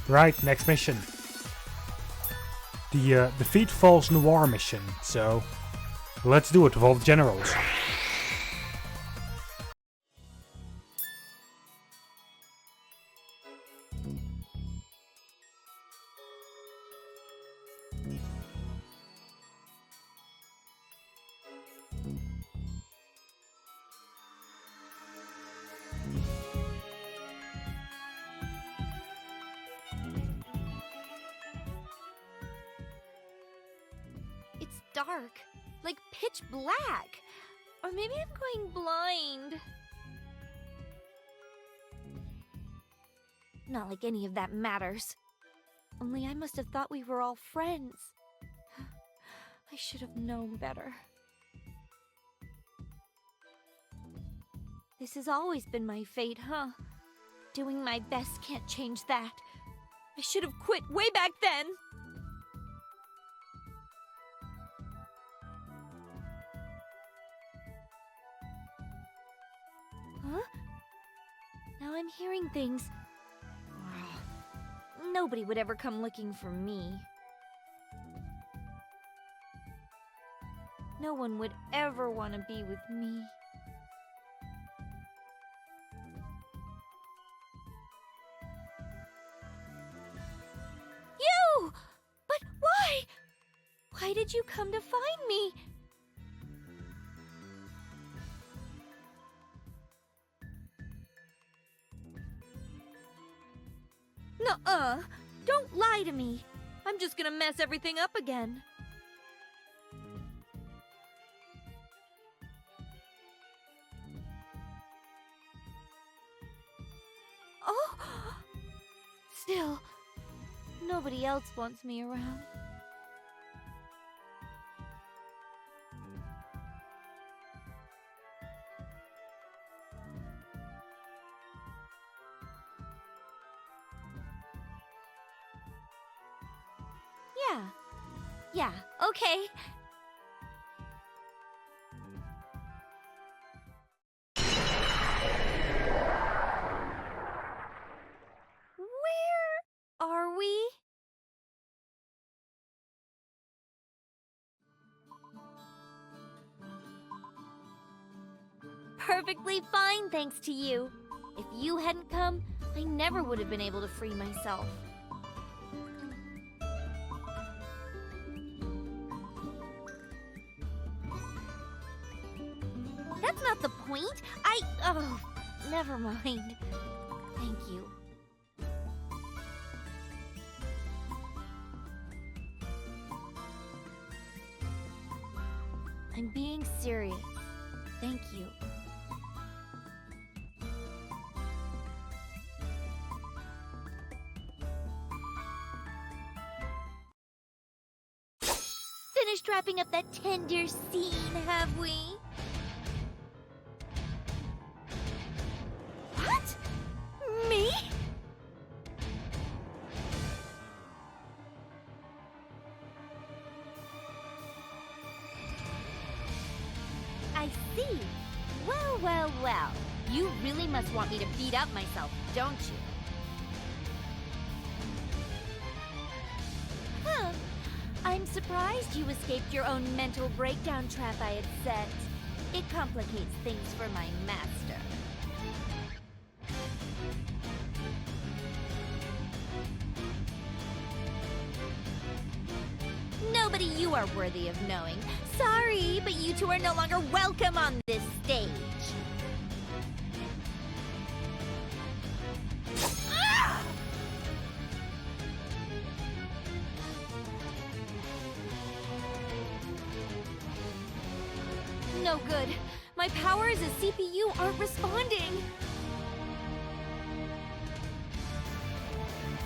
Right, next mission. The defeat false Noire mission, so let's do it with all the generals. It's dark, like pitch black. Or maybe I'm going blind. Not like any of that matters. Only I must have thought we were all friends. I should have known better. This has always been my fate, huh? Doing my best can't change that. I should have quit way back then. Huh? Now I'm hearing things. Nobody would ever come looking for me. No one would ever want to be with me. You! But why? Why did you come to find me? Nuh-uh. Don't lie to me. I'm just gonna mess everything up again. Oh! Still, nobody else wants me around. Yeah, okay. Where are we? Perfectly fine, thanks to you. If you hadn't come, I never would have been able to free myself. That's not the point. Oh, never mind. Thank you. I'm being serious. Thank you. Finished wrapping up that tender scene, have we? What? Me? I see. Well, well, well. You really must want me to beat up myself, don't you? Huh. I'm surprised you escaped your own mental breakdown trap I had set. It complicates things for my master. Nobody you are worthy of knowing. Sorry, but you two are no longer welcome on this stage. Ah! No good. My powers as CPU aren't responding.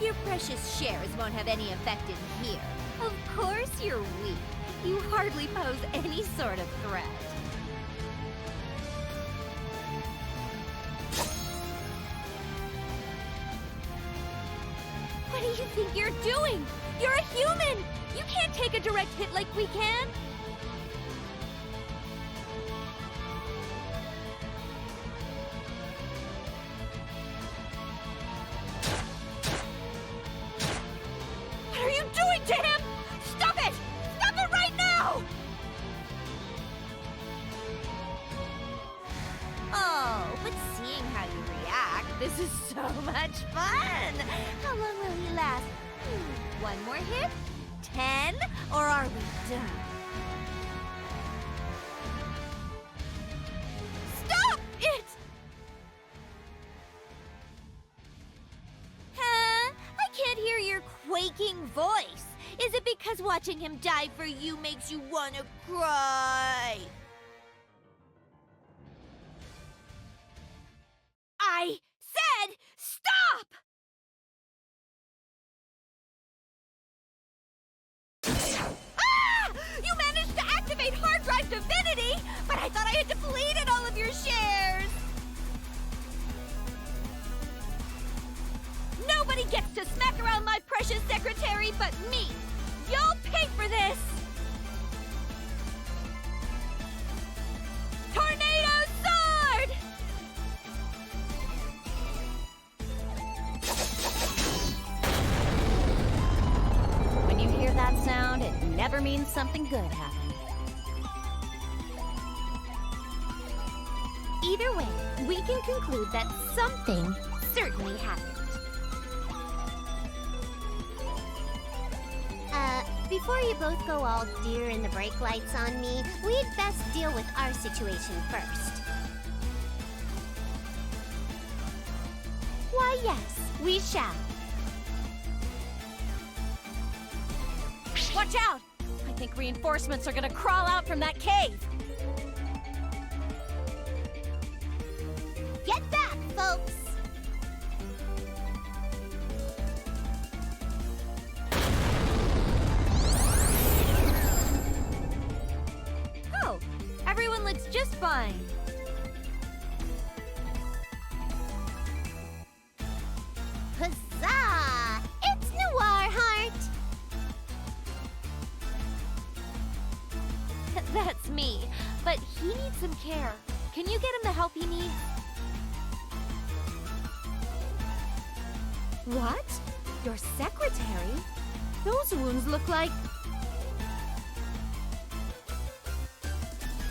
Your precious shares won't have any effect in here. Of course you're weak. You hardly pose any sort of threat. What do you think you're doing? You're a human! You can't take a direct hit like we can! much fun! How long will he last? One more hit? 10? Or are we done? Stop it! Huh? I can't hear your quaking voice. Is it because watching him die for you makes you want to cry? I said stop! Ah! You managed to activate hard drive divinity, but I thought I had depleted all of your shares! Nobody gets to smack around my precious secretary but me! You'll pay for this! Tornado sword! When you hear that sound, it never means something good happened. Either way, we can conclude that something certainly happened. Before you both go all deer in the brake lights on me, we'd best deal with our situation first. Why, yes, we shall. Watch out! I think reinforcements are gonna crawl out from that cave. Get back, folks! Oh, everyone looks just fine. Huzzah! It's Noire, Heart! That's me, but he needs some care. Can you get him the help he needs? What? Your secretary? Those wounds look like...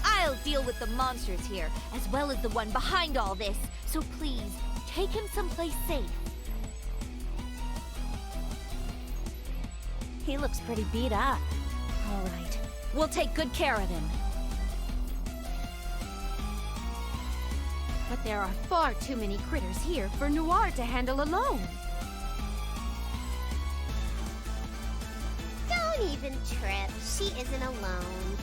I'll deal with the monsters here, as well as the one behind all this. So please, take him someplace safe. He looks pretty beat up. All right, we'll take good care of him. But there are far too many critters here for Noire to handle alone. Don't even trip. She isn't alone.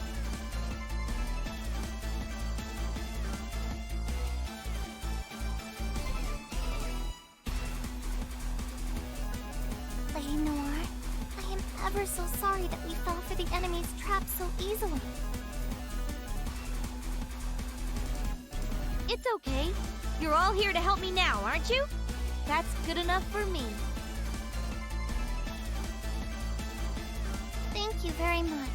Noire, I am ever so sorry that we fell for the enemy's trap so easily. It's okay. You're all here to help me now, aren't you? That's good enough for me. Thank you very much.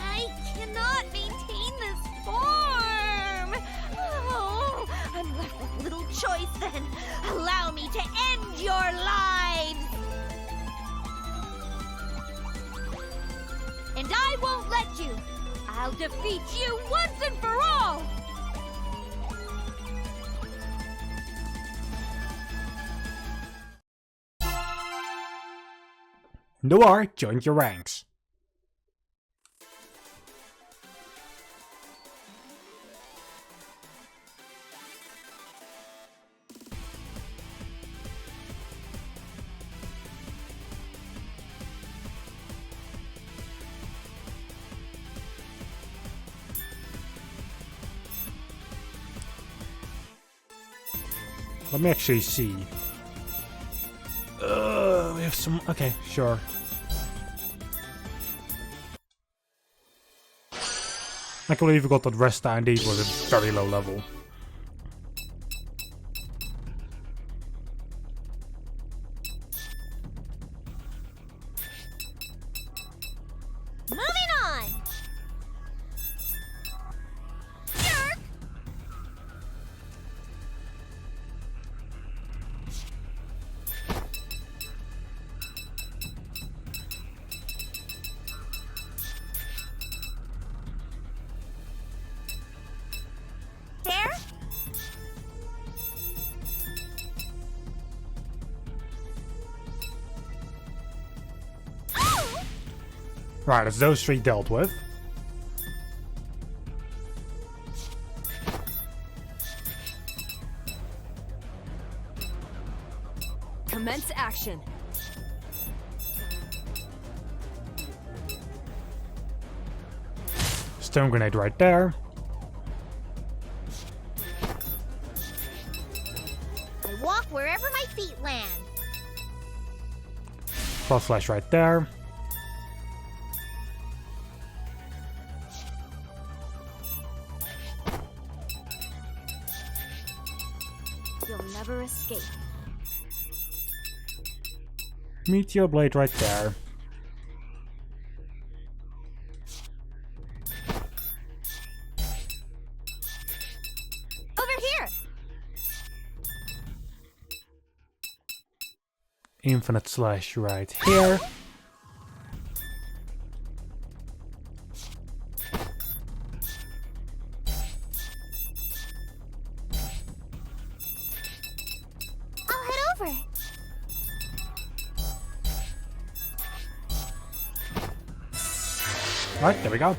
I cannot maintain this form! Oh, I'm left with little choice then. Allow me to end your lives! And I won't let you! I'll defeat you once and for all! Noire joined your ranks. Let me actually see. We have some... Okay, sure. I completely forgot that Resta indeed was a very low level. Moving on! Jerk! There Right, it's those three dealt with. Commence action. Stone grenade right there. I walk wherever my feet land. Cross slash right there. You'll never escape. Meteor blade right there. Over here! Infinite slash right here. I'll head over. Right, there we go.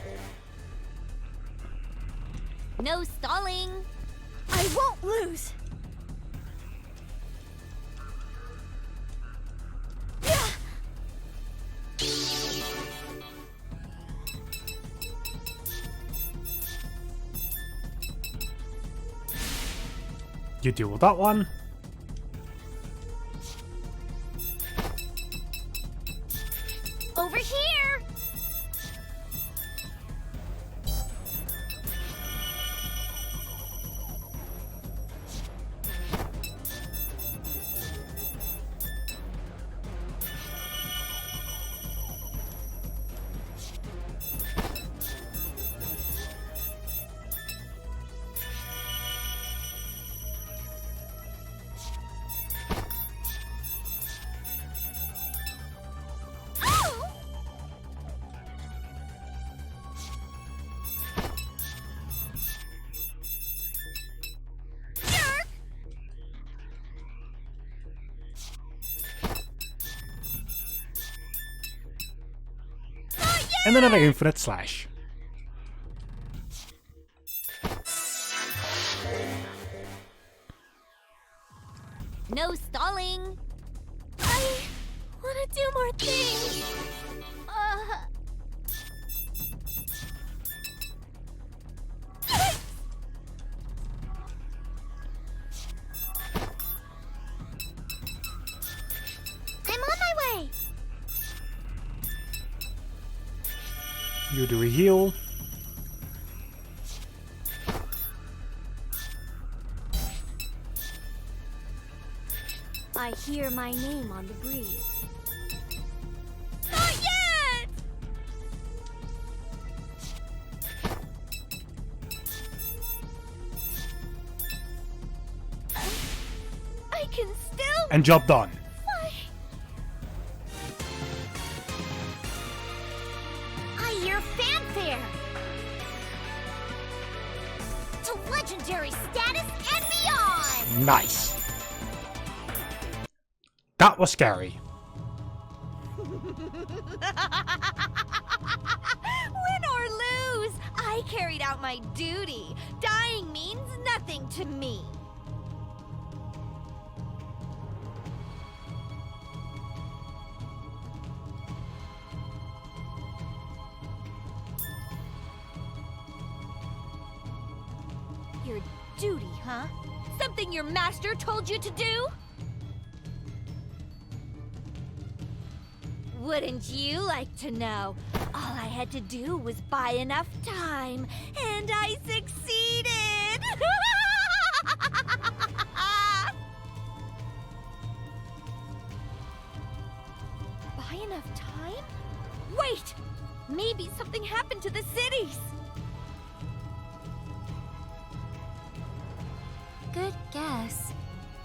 No stalling! I won't lose. You deal with that one. Over here! And then another infinite slash. No stalling! I want to do more things. I'm on my way. You do a heal. I hear my name on the breeze. Not yet! I can still And job done. fly. I hear fanfare. To legendary status and beyond. Nice. That was scary. Win or lose, I carried out my duty. Dying means nothing to me. Your duty, huh? Something your master told you to do? Wouldn't you like to know? All I had to do was buy enough time, and I succeeded! Buy enough time? Wait! Maybe something happened to the cities! Good guess.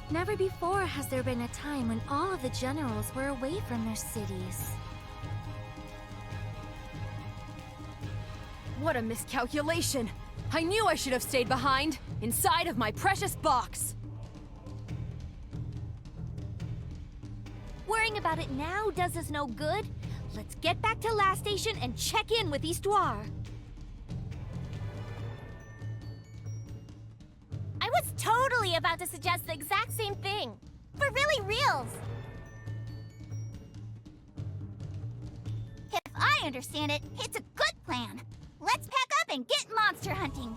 Never before has there been a time when all of the generals were away from their cities. What a miscalculation! I knew I should have stayed behind, inside of my precious box! Worrying about it now does us no good. Let's get back to last station and check in with Histoire. I was totally about to suggest the exact same thing. For really reals. If I understand it, it's a good plan. Let's pack up and get monster hunting.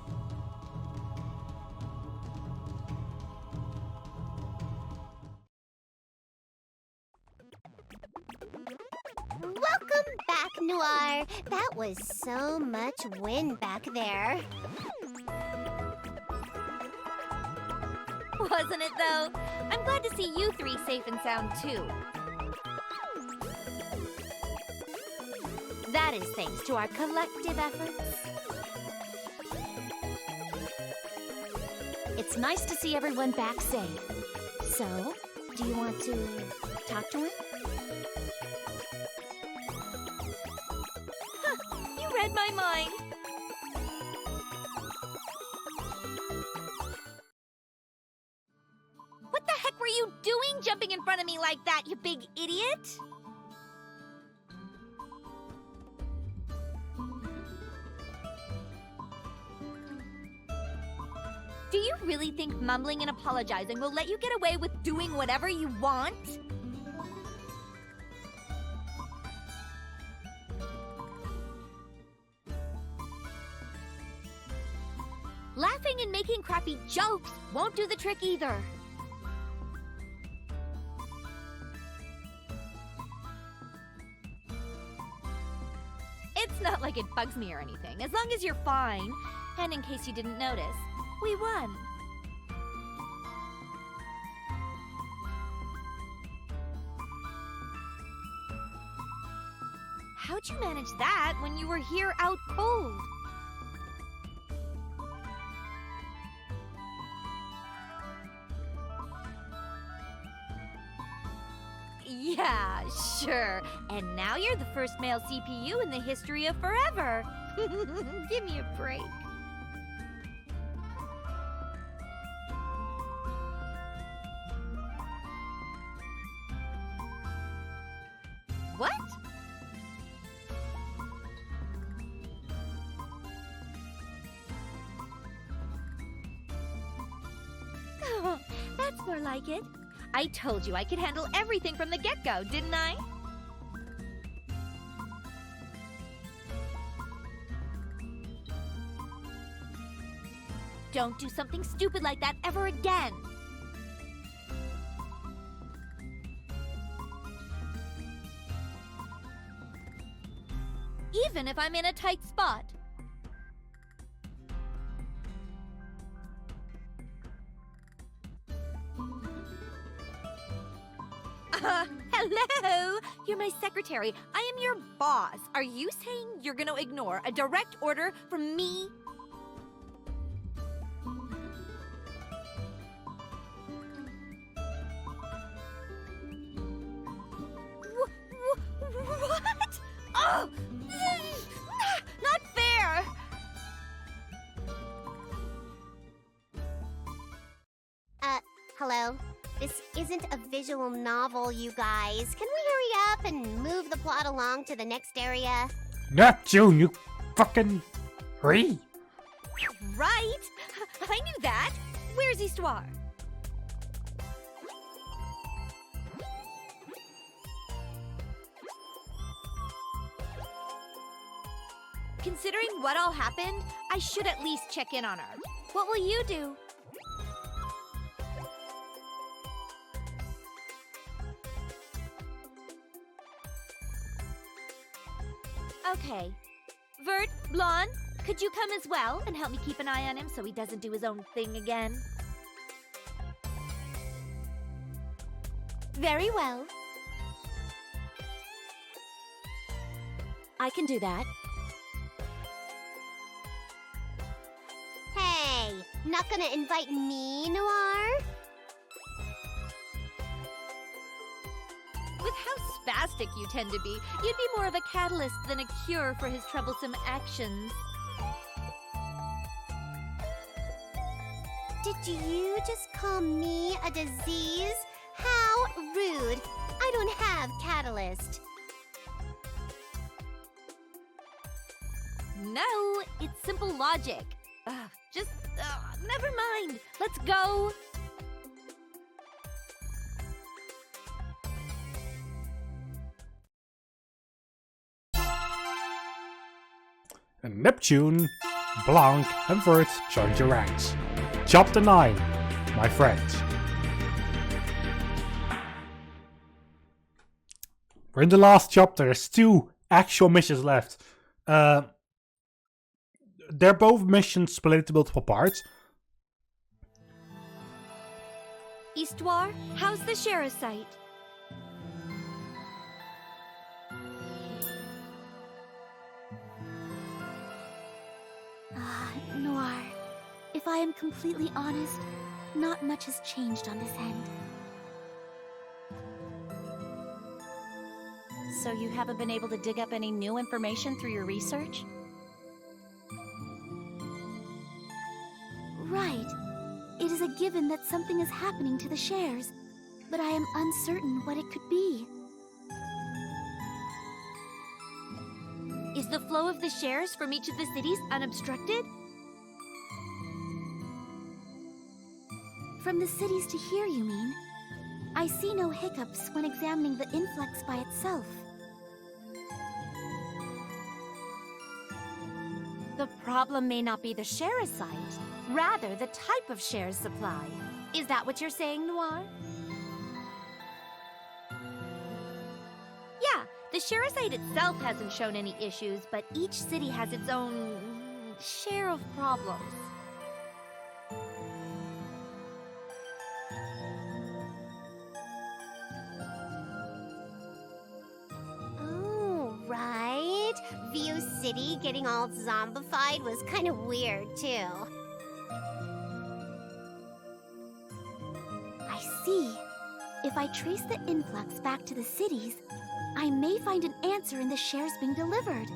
Welcome back, Noire. That was so much wind back there. Wasn't it, though? I'm glad to see you three safe and sound, too. That is thanks to our collective efforts. It's nice to see everyone back safe. So, do you want to talk to him? Huh, you read my mind. What the heck were you doing jumping in front of me like that, you big idiot? Do you really think mumbling and apologizing will let you get away with doing whatever you want? Laughing and making crappy jokes won't do the trick either. It's not like it bugs me or anything, as long as you're fine. And in case you didn't notice, we won. How'd you manage that when you were here out cold? Yeah, sure. And now you're the first male CPU in the history of forever. Give me a break. What? Oh, that's more like it. I told you I could handle everything from the get-go, didn't I? Don't do something stupid like that ever again. Even if I'm in a tight spot. Hello! You're my secretary. I am your boss. Are you saying you're gonna ignore a direct order from me? What? Oh! Not fair! Hello? This isn't a visual novel, you guys. Can we hurry up and move the plot along to the next area? Not you fucking hurry. Right? I knew that. Where's Histoire? Considering what all happened, I should at least check in on her. What will you do? Okay. Vert, Blonde, could you come as well and help me keep an eye on him so he doesn't do his own thing again? Very well. I can do that. Hey, not gonna invite me, Noire? With how spastic you tend to be, you'd be more of a catalyst than a cure for his troublesome actions. Did you just call me a disease? How rude. I don't have catalyst. No, it's simple logic. Just, never mind. Let's go. And Neptune, Blanc, and Vert joined your ranks. Chapter 9, my friends. We're in the last chapter. There's 2 actual missions left. They're both missions split into multiple parts. Histoire, how's the Sheriff site? Noire, if I am completely honest, not much has changed on this end. So you haven't been able to dig up any new information through your research? Right. It is a given that something is happening to the shares, but I am uncertain what it could be. Is the flow of the shares from each of the cities unobstructed? From the cities to here, you mean? I see no hiccups when examining the influx by itself. The problem may not be the share site, rather the type of shares supplied. Is that what you're saying, Noire? Yeah, the share site itself hasn't shown any issues, but each city has its own share of problems. Oh, right. View City getting all zombified was kind of weird, too. I see. If I trace the influx back to the cities, I may find an answer in the shares being delivered.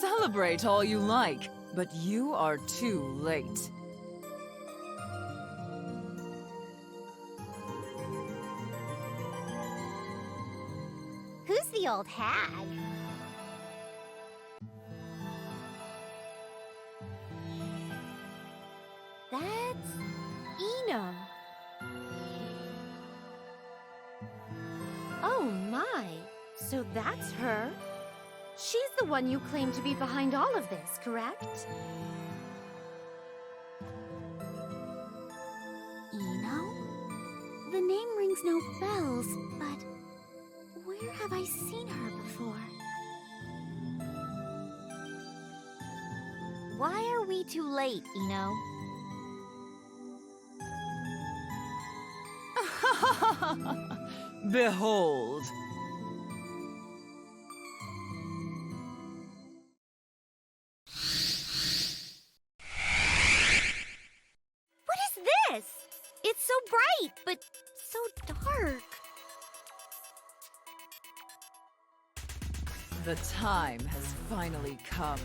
Celebrate all you like, but you are too late. Who's the old hag? That's Eno. Oh my, so that's her? She's the one you claim to be behind all of this, correct? Eno? The name rings no bells, but where have I seen her before? Why are we too late, Eno? Behold. What is this? It's so bright, but so dark. The time has finally come.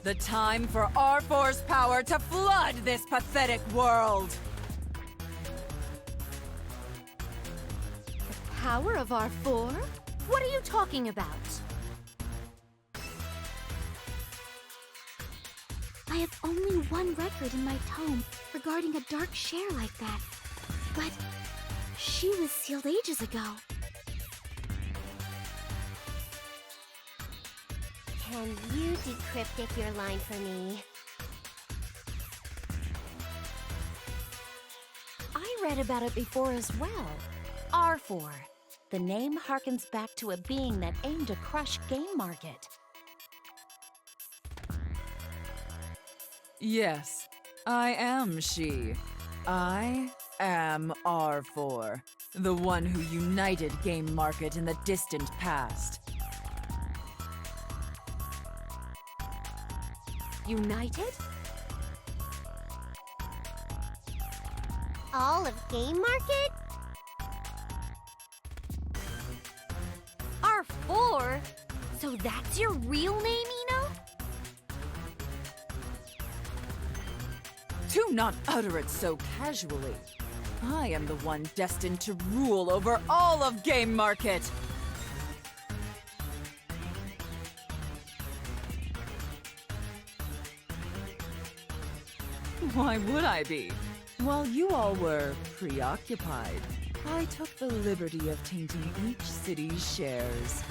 The time for our force power to flood this pathetic world. Power of R4? What are you talking about? I have only one record in my tome regarding a dark share like that. But she was sealed ages ago. Can you decryptic your line for me? I read about it before as well. R4. The name harkens back to a being that aimed to crush Game Market. Yes, I am she. I am R4, the one who united Game Market in the distant past. United? All of Game Market? R4? So that's your real name, Eno? Do not utter it so casually. I am the one destined to rule over all of Game Market. Why would I be? While you all were preoccupied, I took the liberty of tainting each city's shares.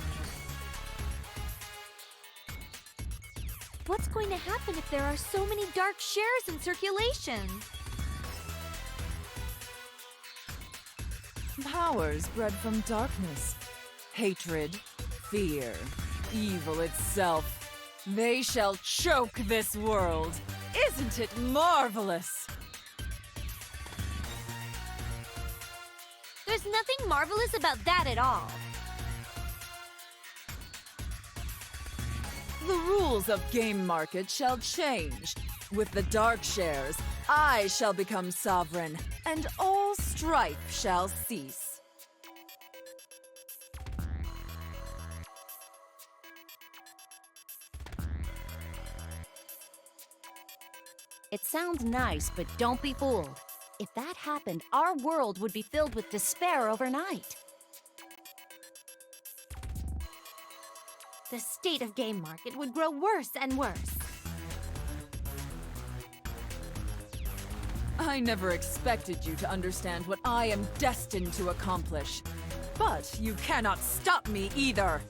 What's going to happen if there are so many dark shares in circulation? Powers bred from darkness, hatred, fear, evil itself. They shall choke this world. Isn't it marvelous? There's nothing marvelous about that at all. The rules of game market shall change. With the dark shares, I shall become sovereign, and all strife shall cease. It sounds nice, but don't be fooled. If that happened, our world would be filled with despair overnight. The state of game market would grow worse and worse. I never expected you to understand what I am destined to accomplish. But you cannot stop me either.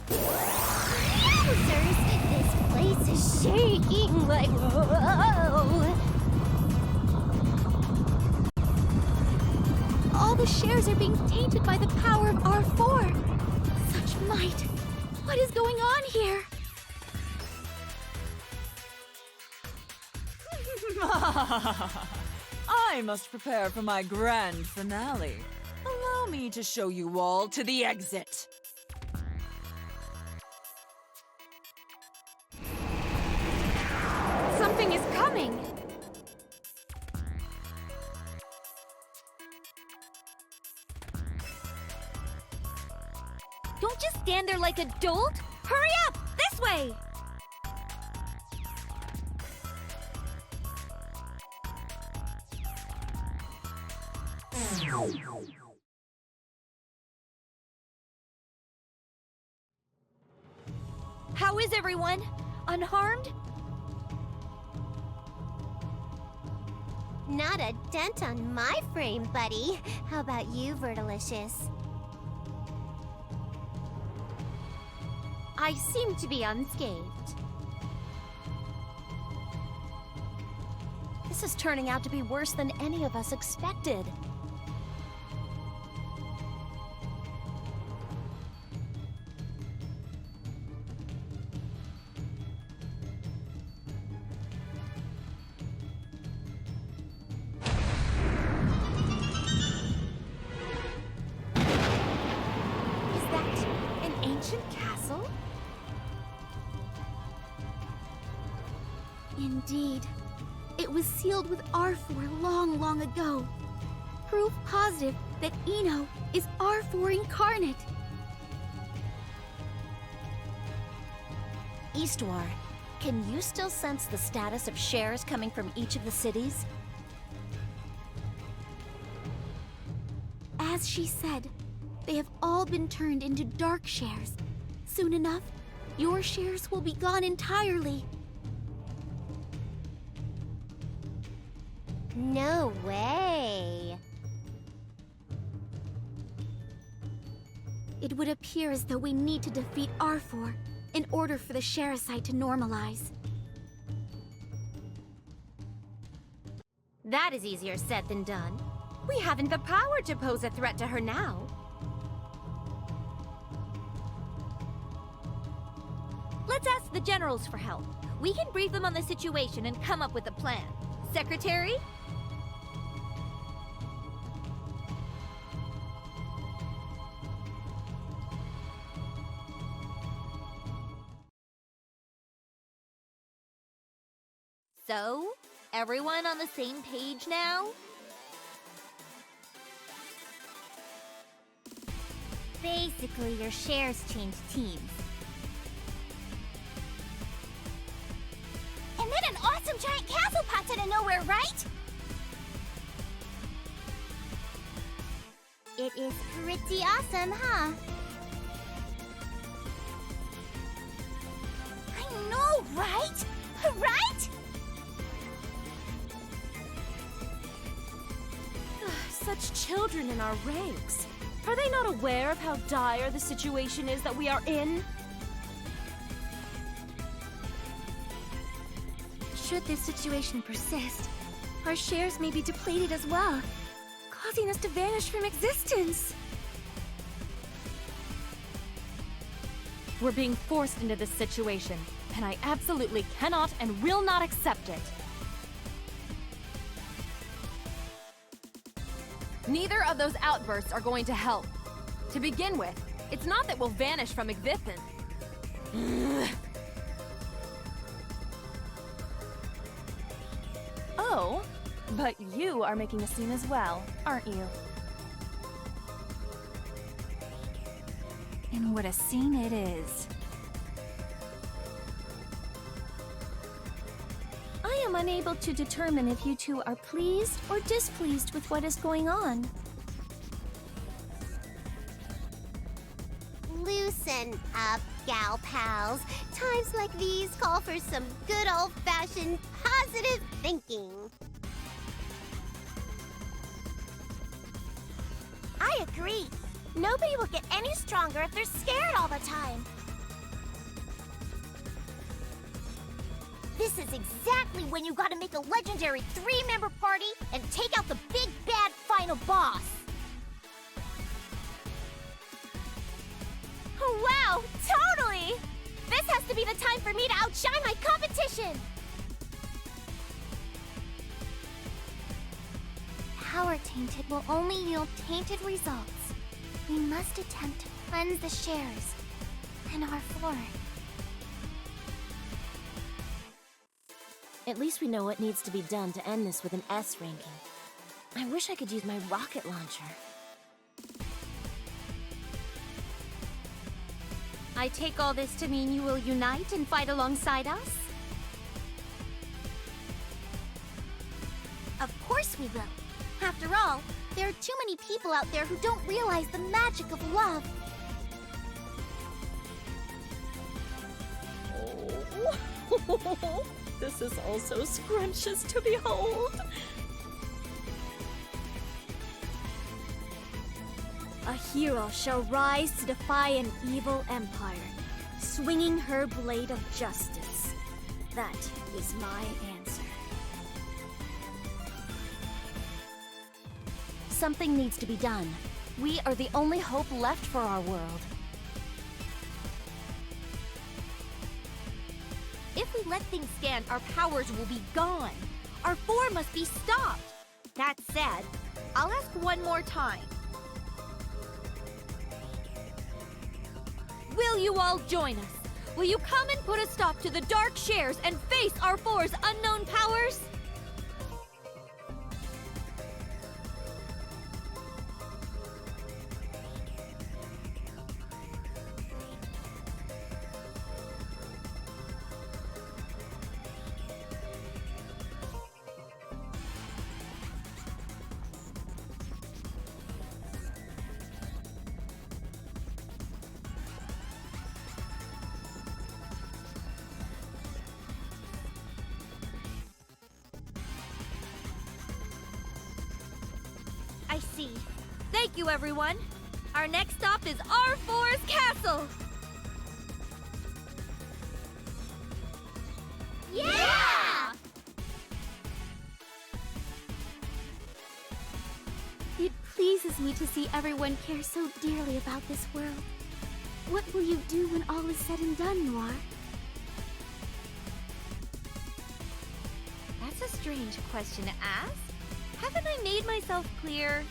Yowzers! This place is shaking like whoa! All the shares are being tainted by the power of R4. Such might. What is going on here? I must prepare for my grand finale. Allow me to show you all to the exit. Something is coming. Don't just stand there like a dolt. Hurry up! This way! How is everyone? Unharmed? Not a dent on my frame, buddy. How about you, Vertilicious? I seem to be unscathed. This is turning out to be worse than any of us expected. Is that an ancient castle? Indeed. It was sealed with R4 long, long ago. Proof positive that Eno is R4 incarnate. Eastwar, can you still sense the status of shares coming from each of the cities? As she said, they have all been turned into dark shares. Soon enough, your shares will be gone entirely. No way! It would appear as though we need to defeat R4 in order for the Sharasite to normalize. That is easier said than done. We haven't the power to pose a threat to her now. Let's ask the generals for help. We can brief them on the situation and come up with a plan. Secretary? So, everyone on the same page now? Basically, your shares change teams. And then an awesome giant castle pops out of nowhere, right? It is pretty awesome, huh? I know, Right? Right? Such children in our ranks. Are they not aware of how dire the situation is that we are in? Should this situation persist, our shares may be depleted as well, causing us to vanish from existence. We're being forced into this situation, and I absolutely cannot and will not accept it. Neither of those outbursts are going to help. To begin with, it's not that we'll vanish from existence. Oh, but you are making a scene as well, aren't you? And what a scene it is. I am unable to determine if you two are pleased or displeased with what is going on. Loosen up, gal pals. Times like these call for some good old-fashioned positive thinking. I agree. Nobody will get any stronger if they're scared all the time. This is exactly when you gotta make a legendary 3-member party and take out the big bad final boss. Wow, totally! This has to be the time for me to outshine my competition! Power Tainted will only yield tainted results. We must attempt to cleanse the shares and R4. At least we know what needs to be done to end this with an S ranking. I wish I could use my rocket launcher. I take all this to mean you will unite and fight alongside us? Of course we will. After all, there are too many people out there who don't realize the magic of love. Oh, this is all so scrumptious to behold. A hero shall rise to defy an evil empire, swinging her blade of justice. That is my answer. Something needs to be done. We are the only hope left for our world. If we let things stand, our powers will be gone. Our 4 must be stopped. That said, I'll ask one more time. Will you all join us? Will you come and put a stop to the dark shares and face our 4's unknown powers? I see. Thank you, everyone. Our next stop is R4's castle. Yeah! It pleases me to see everyone care so dearly about this world. What will you do when all is said and done, Noire? That's a strange question to ask. Haven't I made myself clear?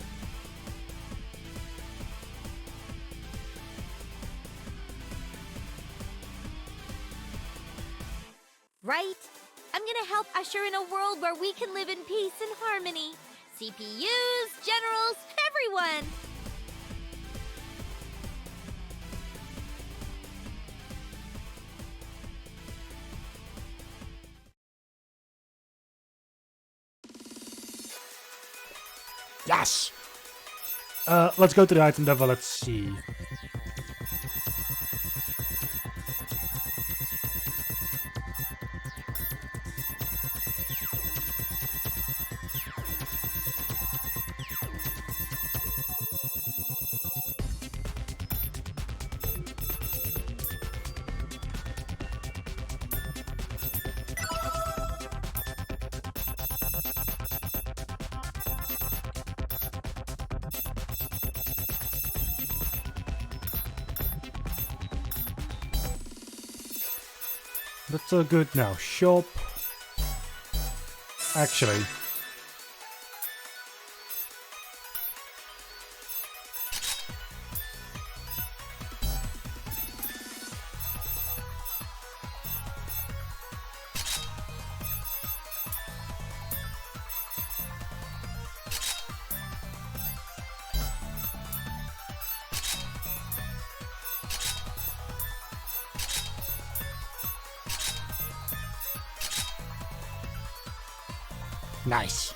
Right? I'm gonna help usher in a world where we can live in peace and harmony. CPUs, generals, everyone! Yes! Let's go to the item level, let's see. That's all good now. Shop. Actually. Nice.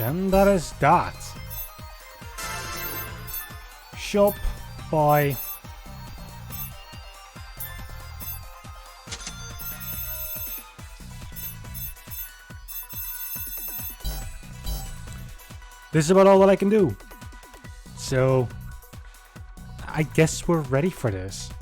And that is that. Shop by this is about all that I can do. So I guess we're ready for this.